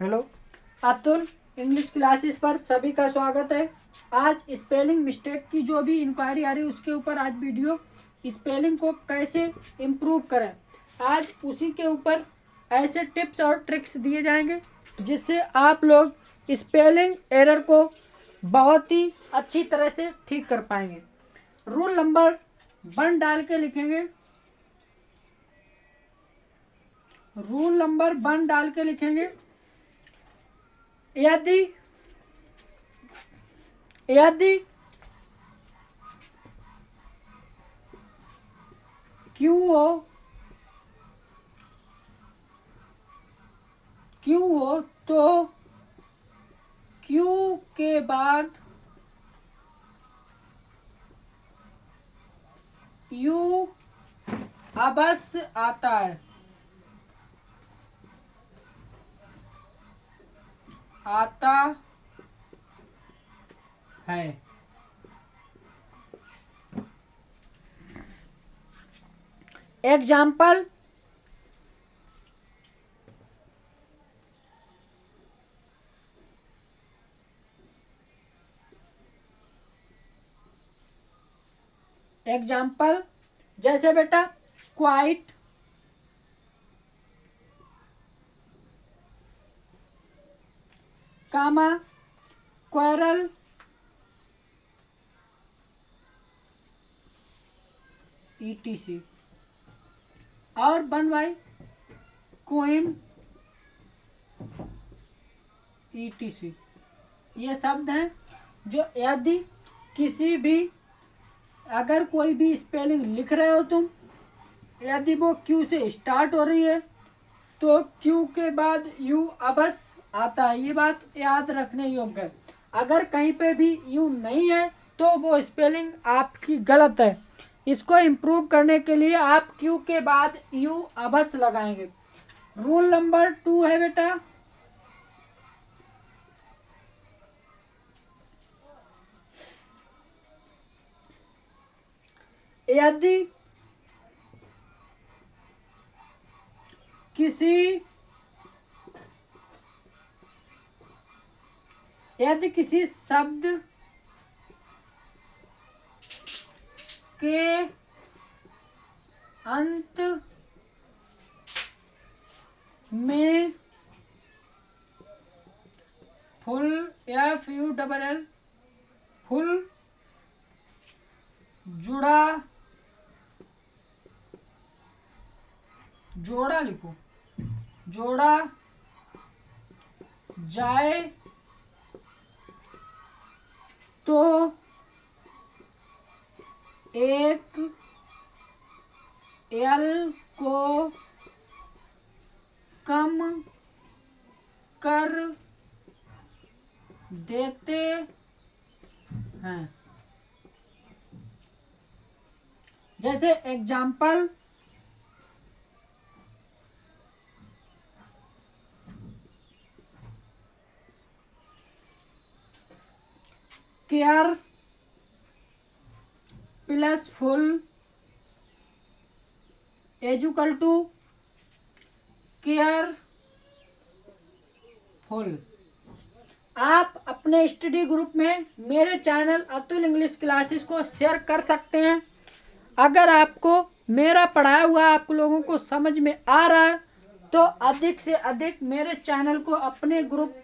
Hello, Atul English classes पर सभी का स्वागत है। आज स्पेलिंग मिस्टेक की जो भी इंक्वायरी आ रही है उसके ऊपर आज वीडियो, स्पेलिंग को कैसे इम्प्रूव करें, आज उसी के ऊपर ऐसे टिप्स और ट्रिक्स दिए जाएंगे जिससे आप लोग स्पेलिंग एरर को बहुत ही अच्छी तरह से ठीक कर पाएंगे। रूल नंबर 1 डाल के लिखेंगे। रूल नंबर 1 डाल के लिखेंगे। यदि यदि क्यू हो तो क्यू के बाद यू अवश्य आता है। एग्जाम्पल, जैसे बेटा क्वाइट, कामा, क्वारल, ETC और बनवाई क्वीन, ETC। ये शब्द हैं जो यदि किसी भी, अगर कोई भी स्पेलिंग लिख रहे हो तुम, यदि वो क्यू से स्टार्ट हो रही है तो क्यू के बाद यू अवश्य आता है। ये बात याद रखने योग्य है। अगर कहीं पे भी यू नहीं है तो वो स्पेलिंग आपकी गलत है। इसको इम्प्रूव करने के लिए आप क्यू के बाद यू अवश्य लगाएंगे। रूल नंबर 2 है बेटा, यदि किसी शब्द के अंत में फुल FULL फुल जोड़ा लिखो, जोड़ा जाए तो एक L को कम कर देते हैं। जैसे example, care plus full equal to care full. आप अपने स्टडी ग्रुप में मेरे चैनल अतुल इंग्लिश क्लासेस को शेयर कर सकते हैं। अगर आपको मेरा पढ़ाया हुआ आप लोगों को समझ में आ रहा है तो अधिक से अधिक मेरे चैनल को अपने ग्रुप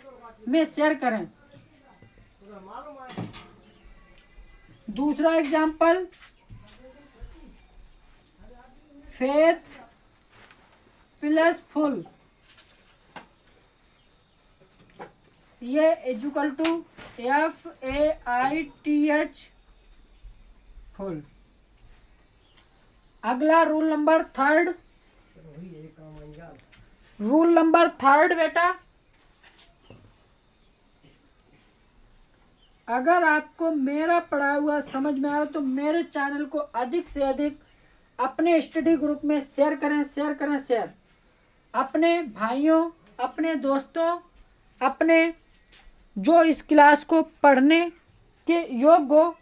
में शेयर करें। दूसरा एग्जाम्पल, फेथ प्लस फुल, ये इक्वल टू FAITH फुल। अगला रूल नंबर 3, बेटा, अगर आपको मेरा पढ़ाया हुआ समझ में आ रहा तो मेरे चैनल को अधिक से अधिक अपने स्टडी ग्रुप में शेयर करें। अपने भाइयों, अपने दोस्तों, अपने जो इस क्लास को पढ़ने के योग्य हो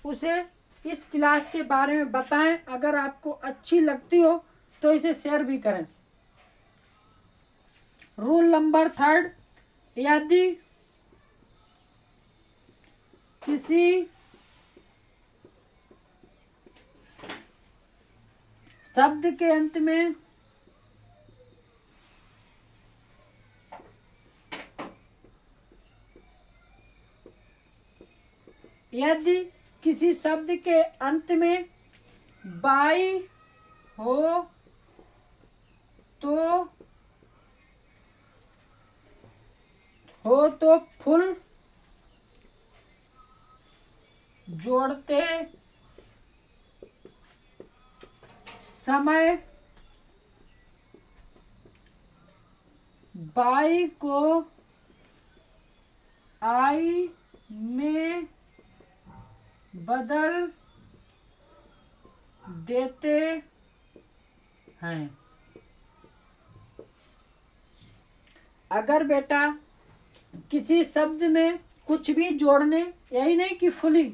उसे इस क्लास के बारे में बताएं। अगर आपको अच्छी लगती हो तो इसे शेयर भी करें। रूल नंबर 3, यदि किसी शब्द के अंत में यदि किसी शब्द के अंत में बाई हो तो फुल जोड़ते समय बाई को आई में बदल देते हैं। अगर बेटा किसी शब्द में कुछ भी जोड़ने, यही नहीं कि फुली,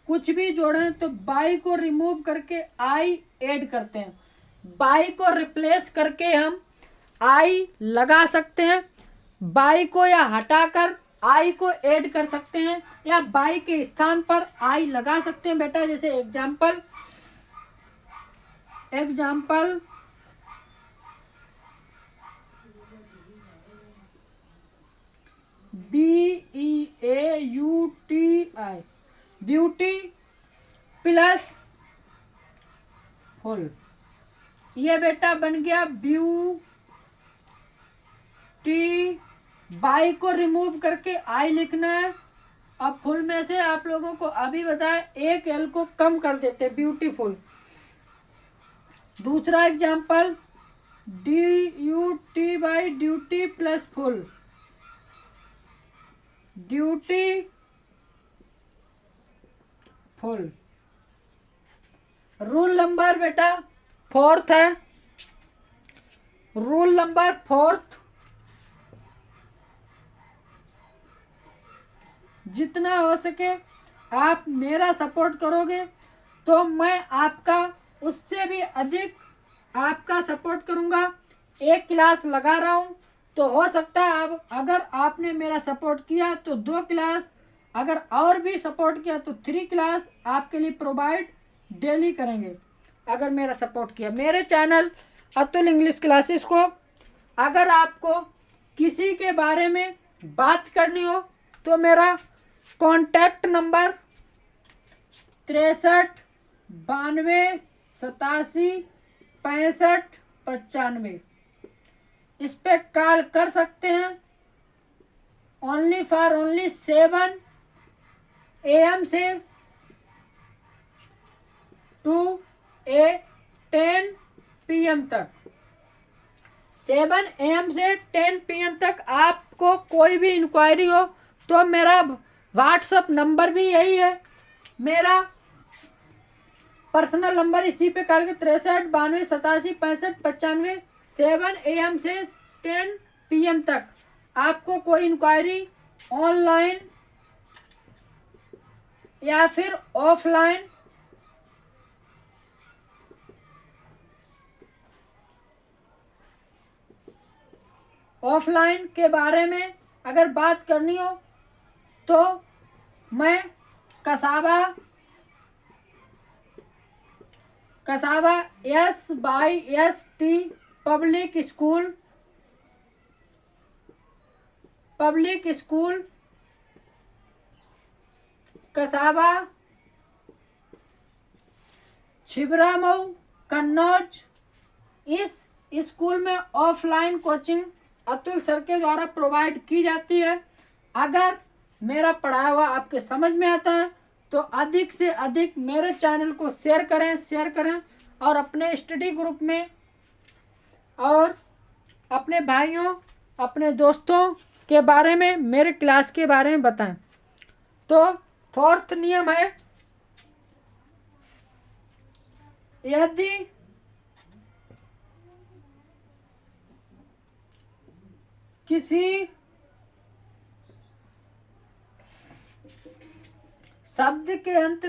कुछ भी जोड़े तो बाई को रिमूव करके आई ऐड करते हैं। बाई को रिप्लेस करके हम आई लगा सकते हैं, बाई को या हटाकर आई को ऐड कर सकते हैं, या बाई के स्थान पर आई लगा सकते हैं बेटा। जैसे example BEAUTI, beauty plus full, ये बेटा बन गया ब्यूटी। बाई को रिमूव करके आई लिखना है। अब फुल में से आप लोगों को अभी बताया, एक एल को कम कर देते, ब्यूटीफुल। दूसरा example DUT by duty plus full, duty full. Rule number बेटा 4 है। रूल नंबर 4, जितना हो सके आप मेरा सपोर्ट करोगे तो मैं आपका उससे भी अधिक आपका सपोर्ट करूंगा। एक क्लास लगा रहा हूं तो हो सकता है अब अगर आपने मेरा सपोर्ट किया तो 2 क्लास, अगर और भी सपोर्ट किया तो 3 क्लास आपके लिए प्रोवाइड डेली करेंगे। अगर मेरा सपोर्ट किया मेरे चैनल अतुल इंग्लिश क्लासेस को, अगर आपको किसी के बारे में बात करनी हो तो मेरा कॉन्टैक्ट नंबर 63 92 87 65 95, इस पे कॉल कर सकते हैं। ओनली 7 AM से 10 PM तक, 7 AM से 10 PM तक आपको कोई भी इंक्वायरी हो तो मेरा व्हाट्सअप नंबर भी यही है, मेरा पर्सनल नंबर इसी पे करके 63 92 87 65 95। 7 AM से 10 PM तक आपको कोई इंक्वायरी ऑनलाइन या फिर ऑफलाइन के बारे में अगर बात करनी हो तो मैं Kasaba SYST public school Kasaba Chhibramau Kannauj, इस स्कूल में ऑफलाइन कोचिंग अतुल सर के द्वारा प्रोवाइड की जाती है। अगर मेरा पढ़ाया हुआ आपके समझ में आता है तो अधिक से अधिक मेरे चैनल को शेयर करें और अपने स्टडी ग्रुप में और अपने भाइयों अपने दोस्तों के बारे में मेरे क्लास के बारे में बताएं। तो 4th नियम है, यदि किसी शब्द के अंत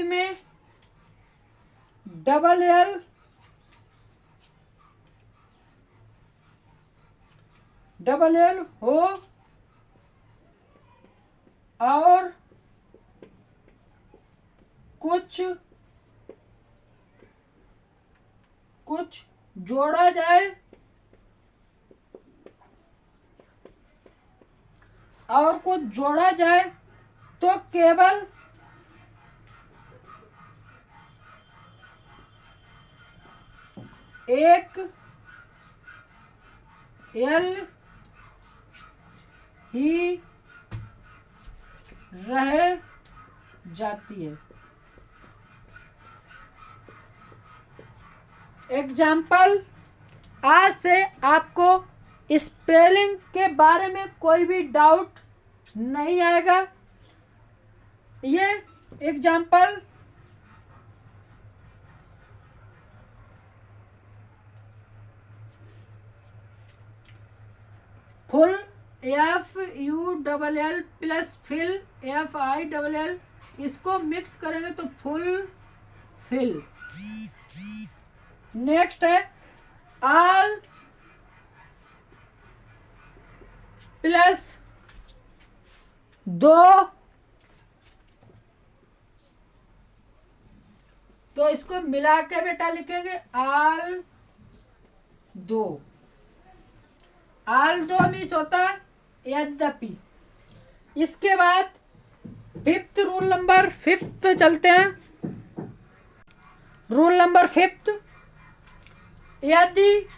में डबल एल हो और कुछ जोड़ा जाए तो केवल एक एल ही रह जाती है। एग्जाम्पल, आज से आपको स्पेलिंग के बारे में कोई भी डाउट नहीं आएगा। ये example full FULL plus fill FILL, इसको मिक्स करेंगे तो फुल फिल। नेक्स्ट है ऑल प्लस 2, तो इसको मिला के बेटा लिखेंगे ऑल 2। ऑल 2 मीन्स होता है यद्यपि। इसके बाद फिफ्थ रूल नंबर 5 पे चलते हैं। रूल नंबर 5, यदि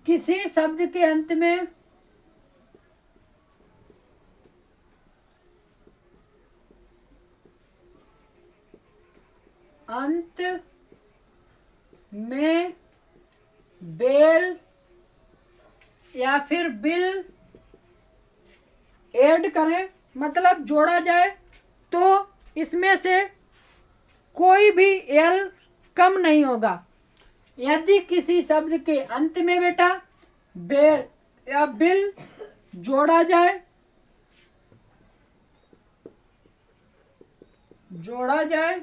किसी शब्द के अंत में बेल या फिर बिल ऐड करें, मतलब जोड़ा जाए, तो इसमें से कोई भी एल कम नहीं होगा। यदि किसी शब्द के अंत में बेटा बेल या बिल जोड़ा जाए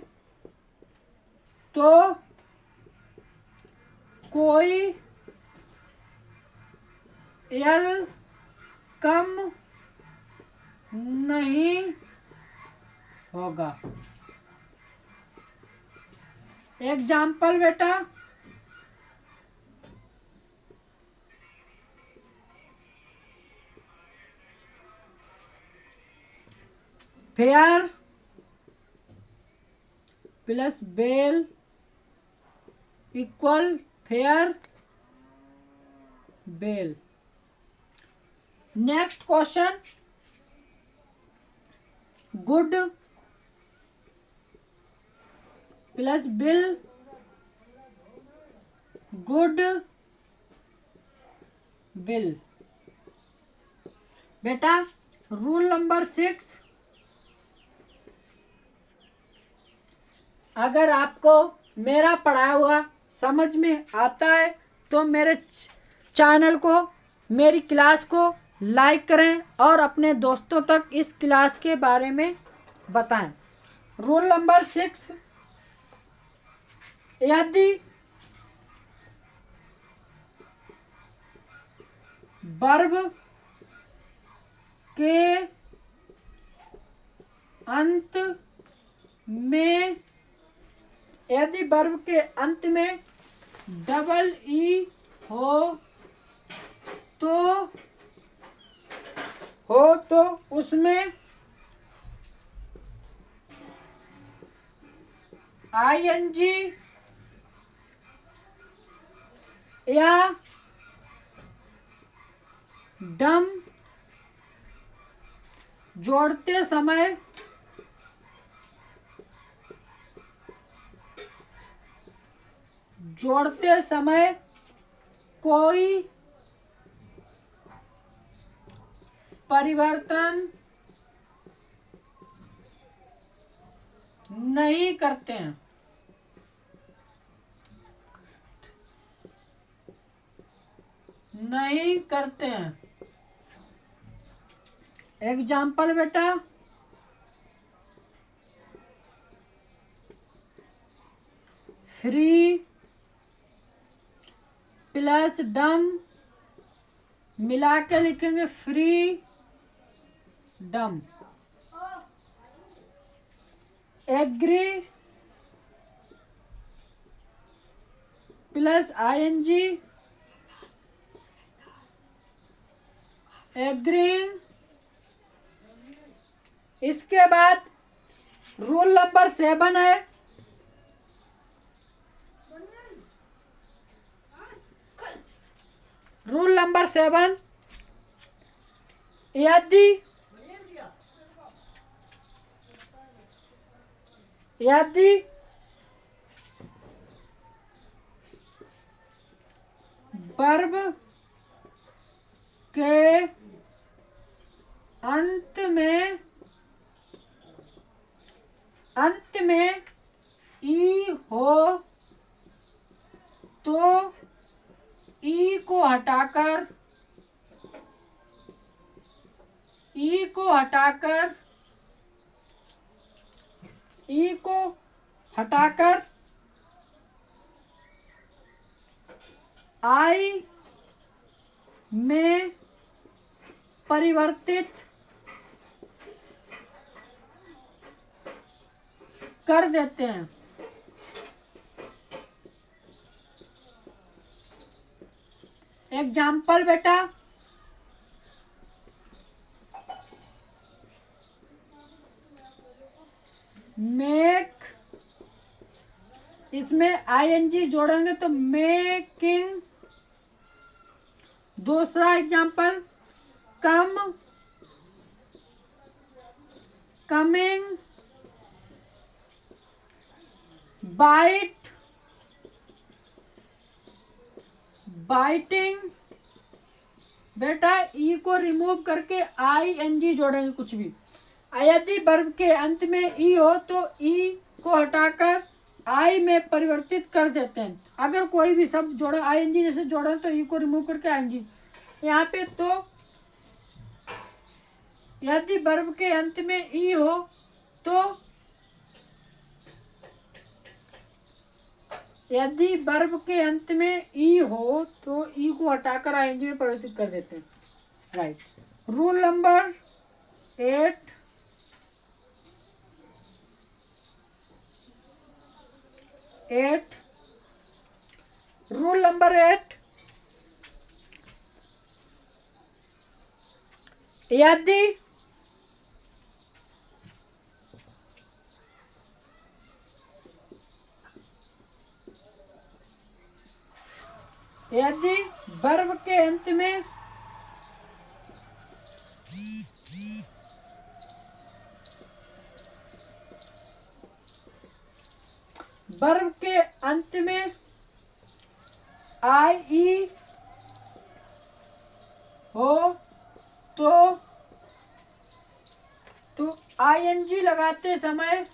तो कोई एल कम नहीं होगा। एग्जाम्पल बेटा, fair plus bell equal fair bell. Next question, good plus bill good bill. बेटा रूल नंबर 6, अगर आपको मेरा पढ़ाया हुआ समझ में आता है तो मेरे चैनल को, मेरी क्लास को लाइक करें और अपने दोस्तों तक इस क्लास के बारे में बताएं। रूल नंबर 6, यदि वर्ब के अंत में डबल ई हो तो उसमें ING या डम जोड़ते समय कोई परिवर्तन नहीं करते हैं। नहीं करते हैं। एग्जाम्पल बेटा, फ्री प्लस डम मिला के लिखेंगे freedom. Agree plus I N G agreeing. इसके बाद रूल नंबर 7 है, रूल नंबर 7, यदि वर्ब के अंत में ई हो तो ई को हटाकर आई में परिवर्तित कर देते हैं। एग्जाम्पल बेटा, मेक, इसमें आईएनजी जोड़ेंगे तो मेकिंग। दूसरा एग्जाम्पल, कम, कमिंग, बाइट, बाइटिंग। बेटा ई को रिमूव करके आईएनजी जोड़ेंगे कुछ भी। यदि वर्ब के अंत में ई हो तो ई को हटाकर आई में परिवर्तित कर देते हैं। अगर कोई भी शब्द जोड़ा आईएनजी जैसे जोड़ा तो ई को रिमूव करके आईएनजी यहाँ पे। तो यदि वर्ब के अंत में ई हो तो ई को हटाकर आईएनजी में परिवर्तित कर देते हैं। Right. Rule number 8, rule number 8, यदि वर्ब के अंत में आई ई हो तो आईएनजी लगाते समय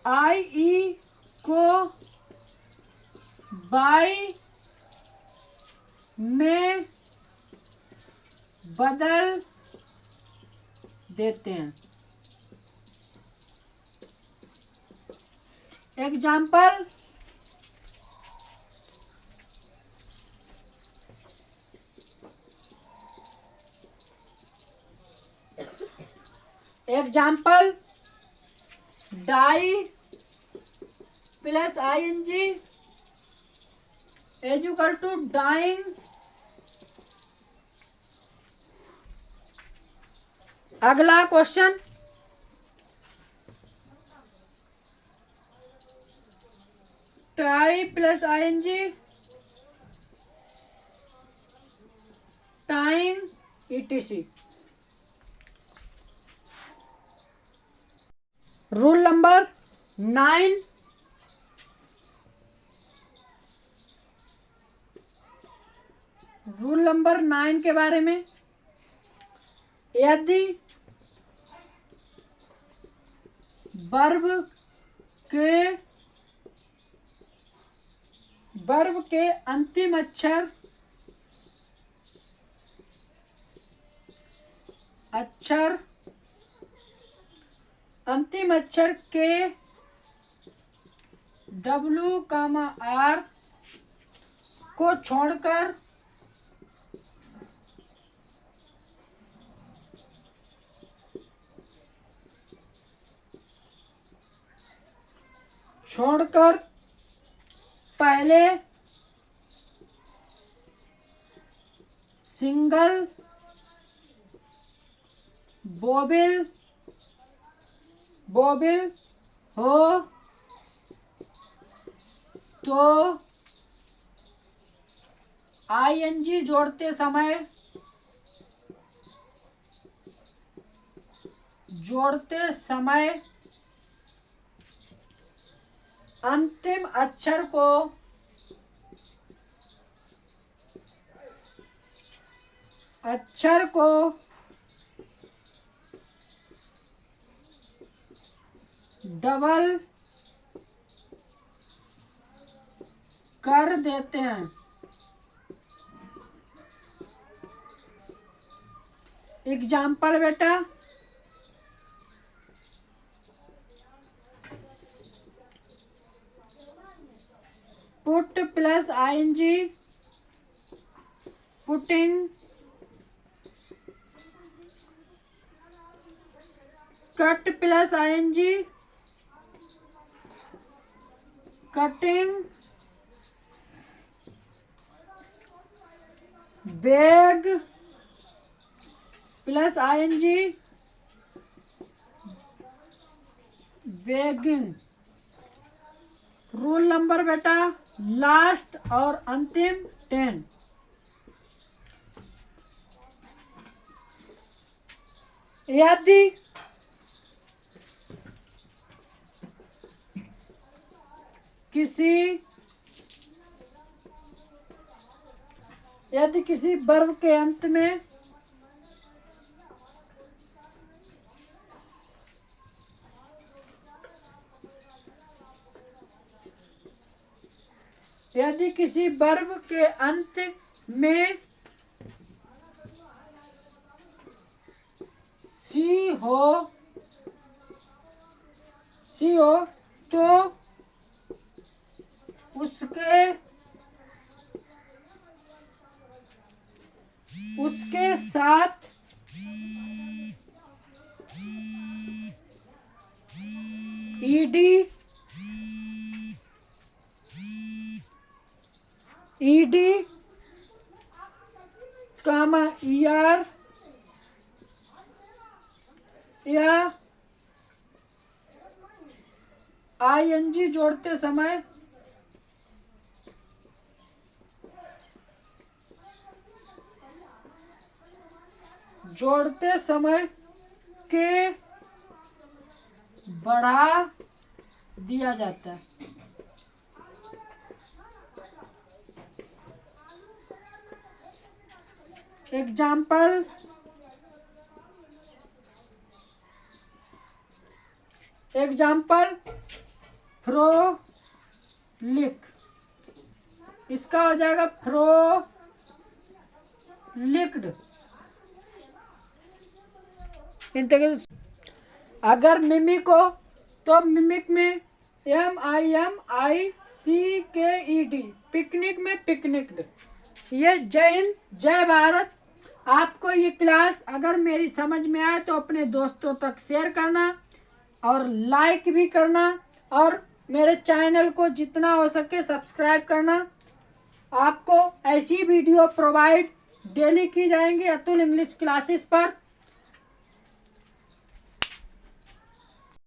आई ई को बाई में बदल देते हैं। Example, die plus ING is equal to dying. अगला question, tie plus ING time ETC. Rule number 9, rule number 9 के बारे में, यदि वर्ब के अंतिम अक्षर के W, R को छोड़कर पहले सिंगल वोवेल हो तो ING जोड़ते समय अंतिम अक्षर को डबल कर देते हैं। एग्जाम्पल बेटा, put plus ING, putting, cut plus ING, cutting, bag plus ING, bagging. Rule number बेटा लास्ट और अंतिम 10। यदि किसी वर्ब के अंत में सी हो तो उसके साथ ed कामा er या ING जोड़ते समय के बढ़ा दिया जाता है। एग्जाम्पल, फ्रोलिक, इसका हो जाएगा फ्रोलिक्ड। अगर मिमिक हो तो मिमिक में MIMICKED, पिकनिक में पिकनिक्ड। ये जय हिंद जय भारत। आपको ये क्लास अगर मेरी समझ में आए तो अपने दोस्तों तक शेयर करना और लाइक भी करना और मेरे चैनल को जितना हो सके सब्सक्राइब करना। आपको ऐसी वीडियो प्रोवाइड डेली की जाएंगी अतुल इंग्लिश क्लासेस पर।